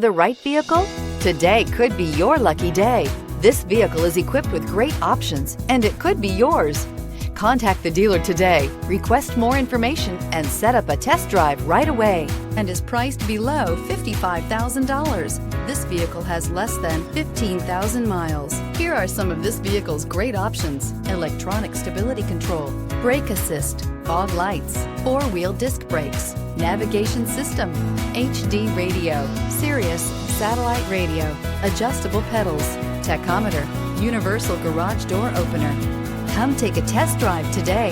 The right vehicle? Today could be your lucky day. This vehicle is equipped with great options, and it could be yours. Contact the dealer today, request more information, and set up a test drive right away, and is priced below $55,000. This vehicle has less than 15,000 miles. Here are some of this vehicle's great options: electronic stability control, brake assist, fog lights, four-wheel disc brakes, navigation system, HD radio, Sirius satellite radio, adjustable pedals, tachometer, universal garage door opener. Come take a test drive today.